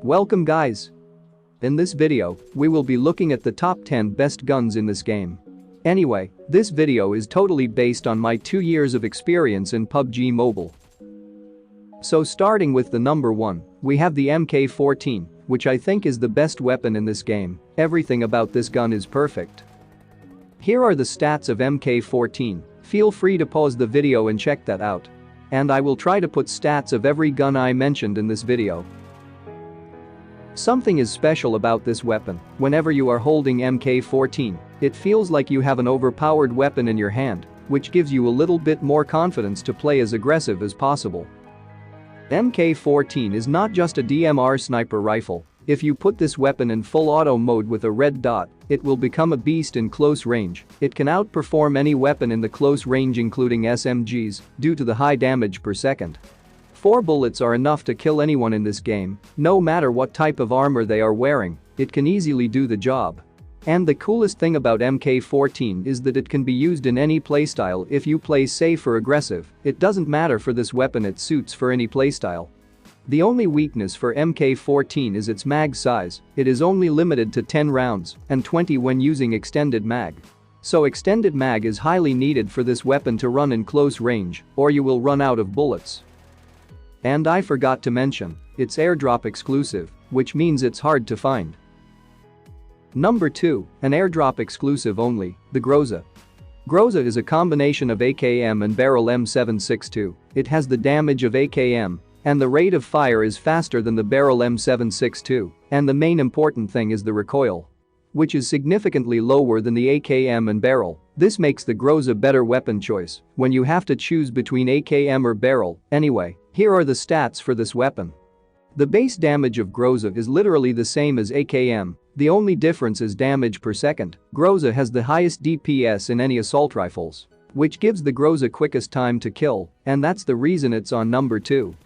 Welcome guys. In this video, we will be looking at the top 10 best guns in this game. Anyway, this video is totally based on my 2 years of experience in PUBG Mobile. So starting with the number 1, we have the MK14, which I think is the best weapon in this game. Everything about this gun is perfect. Here are the stats of MK14, feel free to pause the video and check that out. And I will try to put stats of every gun I mentioned in this video. Something is special about this weapon. Whenever you are holding MK14, it feels like you have an overpowered weapon in your hand, which gives you a little bit more confidence to play as aggressive as possible. MK14 is not just a DMR sniper rifle. If you put this weapon in full auto mode with a red dot, it will become a beast in close range. It can outperform any weapon in the close range including SMGs due to the high damage per second. 4 bullets are enough to kill anyone in this game, no matter what type of armor they are wearing, it can easily do the job. And the coolest thing about MK14 is that it can be used in any playstyle if you play safe or aggressive, it doesn't matter for this weapon, it suits for any playstyle. The only weakness for MK14 is its mag size, it is only limited to 10 rounds and 20 when using extended mag. So extended mag is highly needed for this weapon to run in close range, or you will run out of bullets. And I forgot to mention, it's airdrop exclusive, which means it's hard to find. Number 2, an airdrop exclusive only, the Groza. Groza is a combination of AKM and barrel M762, it has the damage of AKM, and the rate of fire is faster than the barrel M762, and the main important thing is the recoil, which is significantly lower than the AKM and barrel. This makes the Groza a better weapon choice when you have to choose between AKM or barrel. Anyway, here are the stats for this weapon. The base damage of Groza is literally the same as AKM, the only difference is damage per second. Groza has the highest DPS in any assault rifles, which gives the Groza quickest time to kill, and that's the reason it's on number 2.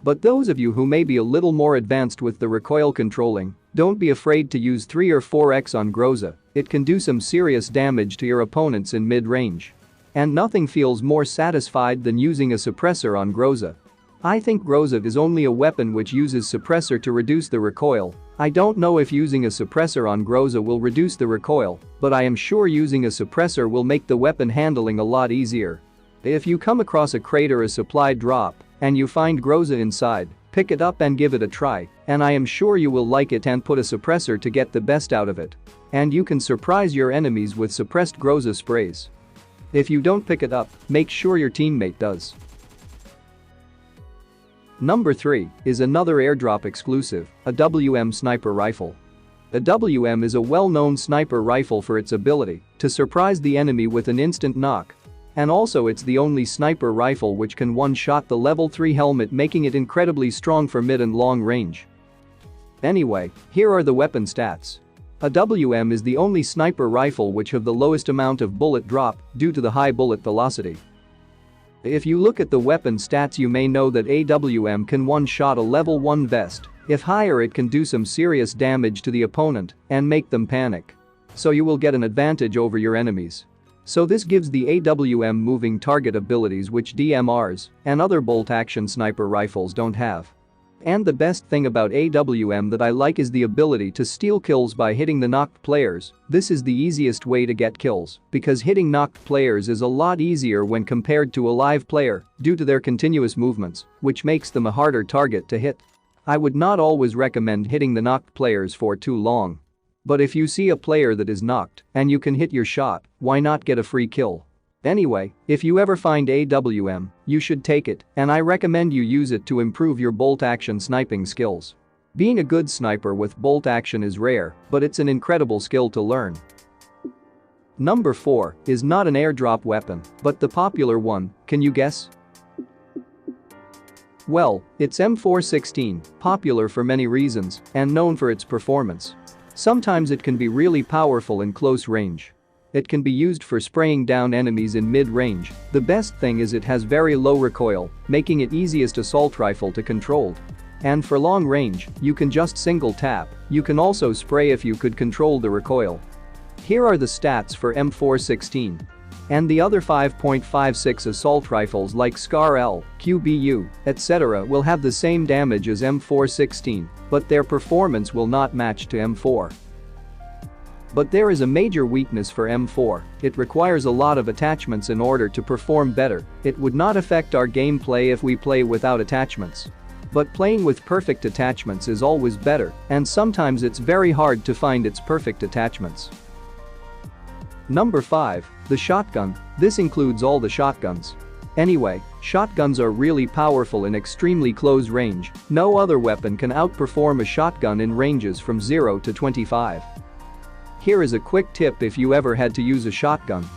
But those of you who may be a little more advanced with the recoil controlling, don't be afraid to use 3 or 4x on Groza, it can do some serious damage to your opponents in mid-range. And nothing feels more satisfied than using a suppressor on Groza. I think Groza is only a weapon which uses suppressor to reduce the recoil. I don't know if using a suppressor on Groza will reduce the recoil, but I am sure using a suppressor will make the weapon handling a lot easier. If you come across a crate or a supply drop, and you find Groza inside, pick it up and give it a try, and I am sure you will like it and put a suppressor to get the best out of it. And you can surprise your enemies with suppressed Groza sprays. If you don't pick it up, make sure your teammate does. Number 3 is another airdrop exclusive, a WM sniper rifle. A WM is a well-known sniper rifle for its ability to surprise the enemy with an instant knock. And also it's the only sniper rifle which can one-shot the level 3 helmet, making it incredibly strong for mid and long range. Anyway, here are the weapon stats. A WM is the only sniper rifle which have the lowest amount of bullet drop due to the high bullet velocity. If you look at the weapon stats you may know that AWM can one-shot a level 1 vest, if higher it can do some serious damage to the opponent and make them panic. So you will get an advantage over your enemies. So this gives the AWM moving target abilities which DMRs and other bolt-action sniper rifles don't have. And the best thing about AWM that I like is the ability to steal kills by hitting the knocked players. This is the easiest way to get kills because hitting knocked players is a lot easier when compared to a live player due to their continuous movements, which makes them a harder target to hit. I would not always recommend hitting the knocked players for too long. But if you see a player that is knocked and you can hit your shot, why not get a free kill? Anyway, if you ever find AWM, you should take it, and I recommend you use it to improve your bolt-action sniping skills. Being a good sniper with bolt-action is rare, but it's an incredible skill to learn. Number 4 is not an airdrop weapon, but the popular one, can you guess? Well, it's M416, popular for many reasons, and known for its performance. Sometimes it can be really powerful in close range. It can be used for spraying down enemies in mid-range. The best thing is it has very low recoil, making it easiest assault rifle to control. And for long range, you can just single tap, you can also spray if you could control the recoil. Here are the stats for M416. And the other 5.56 assault rifles like SCAR-L, QBU, etc. will have the same damage as M416, but their performance will not match to M4. But there is a major weakness for M4, it requires a lot of attachments in order to perform better. It would not affect our gameplay if we play without attachments. But playing with perfect attachments is always better, and sometimes it's very hard to find its perfect attachments. Number 5. The shotgun. This includes all the shotguns. Anyway, shotguns are really powerful in extremely close range. No other weapon can outperform a shotgun in ranges from 0 to 25. Here is a quick tip if you ever had to use a shotgun.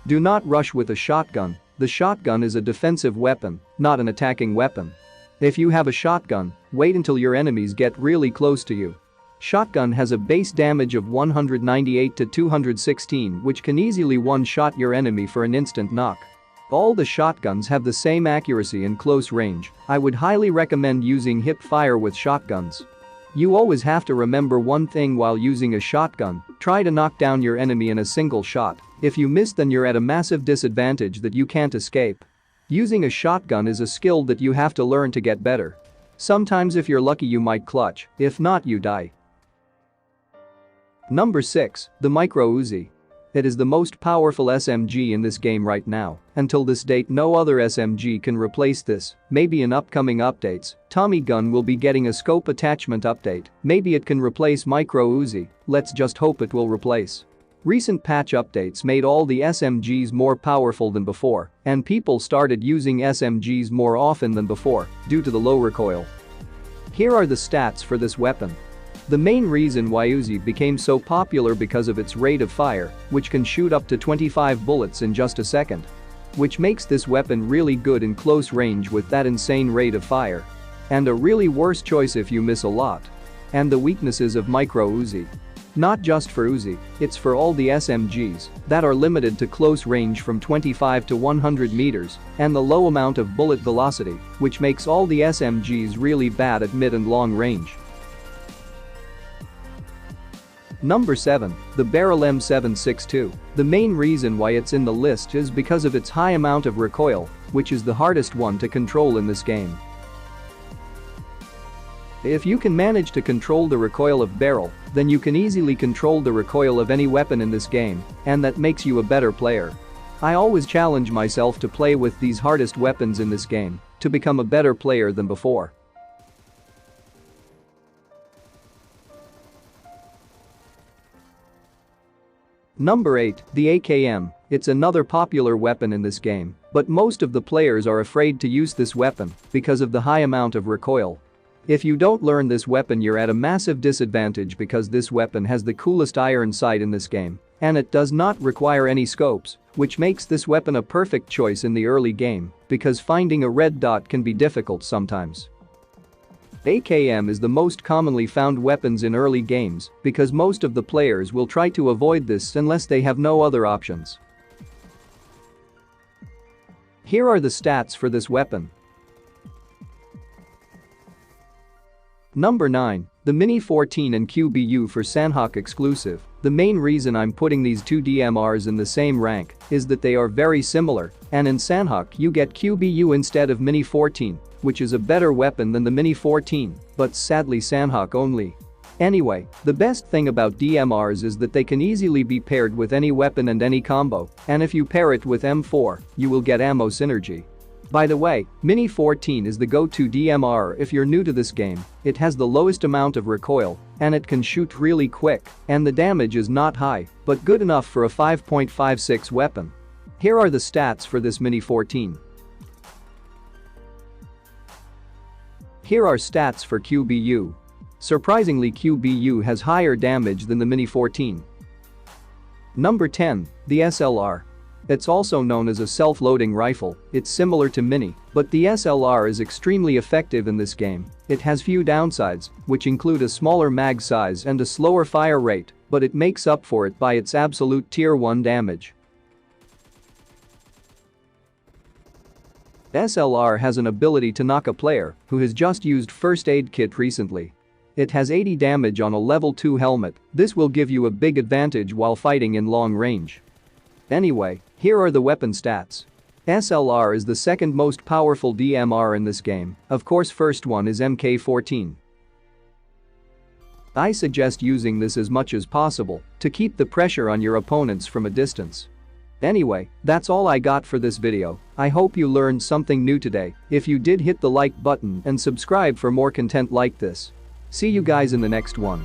Do not rush with a shotgun. The shotgun is a defensive weapon, not an attacking weapon. If you have a shotgun, wait until your enemies get really close to you. Shotgun has a base damage of 198 to 216, which can easily one-shot your enemy for an instant knock. All the shotguns have the same accuracy in close range. I would highly recommend using hip fire with shotguns. You always have to remember one thing while using a shotgun: try to knock down your enemy in a single shot. If you miss, then you're at a massive disadvantage that you can't escape. Using a shotgun is a skill that you have to learn to get better. Sometimes if you're lucky you might clutch, if not you die. Number 6. The Micro Uzi. It is the most powerful SMG in this game right now. Until this date, no other SMG can replace this. Maybe in upcoming updates, Tommy gun will be getting a scope attachment update. Maybe it can replace Micro Uzi. Let's just hope it will replace. Recent patch updates made all the SMGs more powerful than before, and people started using SMGs more often than before due to the low recoil. Here are the stats for this weapon. The main reason why Uzi became so popular because of its rate of fire, which can shoot up to 25 bullets in just a second. Which makes this weapon really good in close range with that insane rate of fire. And a really worse choice if you miss a lot. And the weaknesses of Micro Uzi. Not just for Uzi, it's for all the SMGs that are limited to close range from 25 to 100 meters, and the low amount of bullet velocity, which makes all the SMGs really bad at mid and long range. Number 7. The Barrel M762. The main reason why it's in the list is because of its high amount of recoil, which is the hardest one to control in this game. If you can manage to control the recoil of barrel, then you can easily control the recoil of any weapon in this game, and that makes you a better player. I always challenge myself to play with these hardest weapons in this game, to become a better player than before. Number 8. The AKM. It's another popular weapon in this game, but most of the players are afraid to use this weapon because of the high amount of recoil. If you don't learn this weapon, you're at a massive disadvantage because this weapon has the coolest iron sight in this game, and it does not require any scopes, which makes this weapon a perfect choice in the early game because finding a red dot can be difficult sometimes. AKM is the most commonly found weapons in early games because most of the players will try to avoid this unless they have no other options. Here are the stats for this weapon. Number 9. The Mini 14 and QBU for Sanhok exclusive. The main reason I'm putting these two DMRs in the same rank is that they are very similar, and in Sanhok you get QBU instead of Mini 14, which is a better weapon than the Mini 14, but sadly Sanhok only. Anyway, the best thing about DMRs is that they can easily be paired with any weapon and any combo, and if you pair it with M4, you will get ammo synergy. By the way, Mini 14 is the go-to DMR if you're new to this game. It has the lowest amount of recoil, and it can shoot really quick, and the damage is not high, but good enough for a 5.56 weapon. Here are the stats for this Mini 14. Here are stats for QBU. Surprisingly, QBU has higher damage than the Mini 14. Number 10. The SLR. It's also known as a self-loading rifle. It's similar to Mini, but the SLR is extremely effective in this game. It has few downsides, which include a smaller mag size and a slower fire rate, but it makes up for it by its absolute tier 1 damage. SLR has an ability to knock a player who has just used first aid kit recently. It has 80 damage on a level 2 helmet. This will give you a big advantage while fighting in long range. Anyway, here are the weapon stats. SLR is the second most powerful DMR in this game, of course first one is MK14. I suggest using this as much as possible to keep the pressure on your opponents from a distance. Anyway, that's all I got for this video. I hope you learned something new today. If you did, hit the like button and subscribe for more content like this. See you guys in the next one.